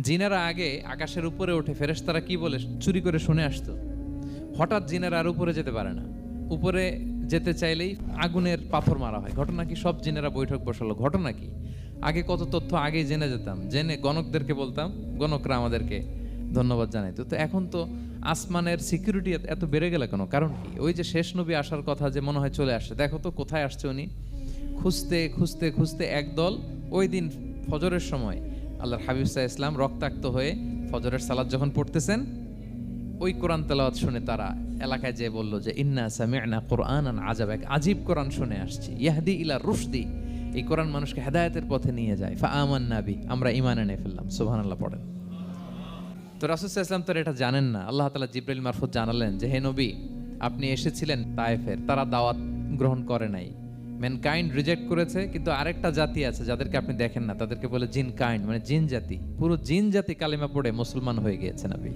জিনেরা আগে আকাশের উপরে ওঠে, ফেরেশতারা কি বলে চুরি করে শুনে আসতো। হঠাৎ জিনেরা আর উপরে যেতে পারে না, উপরে যেতে চাইলেই আগুনের পাথর মারা হয়। ঘটনা কি? সব জিনেরা বৈঠক বসালো। ঘটনা কি? আগে কত তথ্য আগেই জেনে যেতাম, জেনে গণকদেরকে বলতাম, গণকরা আমাদেরকে ধন্যবাদ জানাইতো। তো এখন তো আসমানের সিকিউরিটি এত বেড়ে গেল কেন? কারণ কি? ওই যে শেষ নবী আসার কথা যে মনে হয় চলে আসছে, দেখো তো কোথায় আসছে উনি। খুঁজতে খুঁজতে খুঁজতে একদল ওই দিন ফজরের সময় আল্লাহর হাবিব সাল্লাল্লাহু আলাইহি ইসলাম রক্তাক্ত হয়ে ফজরের সালাত যখন পড়তেছেন, ওই কোরআন তেলাওয়াত শুনে তারা এলাকায় যেয়ে বলল যে ইন্না সামি'না কুরআনান আজাবা, এক আজীব কোরআন শুনে আসছি, ইয়াহদি ইলা রুশদি, এই কোরআন মানুষকে হেদায়েতের পথে নিয়ে যায়। ফা আমান্না বি, আমরা ঈমান এনে ফেললাম। সুবহানাল্লাহ পড়েন। তো রাসূল সাল্লাল্লাহু আলাইহি ওয়াসাল্লাম তো এটা জানেন না। আল্লাহ তাআলা জিবরাইল মারফত জানালেন যে হে নবী, আপনি এসেছিলেন তায়েফের, তারা দাওয়াত গ্রহণ করে নাই, ম্যানকাইন্ড রিজেক্ট করেছে। কিন্তু আরেকটা জাতি আছে যাদেরকে আপনি দেখেন না, তাদেরকে বলে জিন কাইন্ড, মানে জিন জাতি। পুরো জিন জাতি কালিমা পড়ে মুসলমান হয়ে গিয়েছে নবী।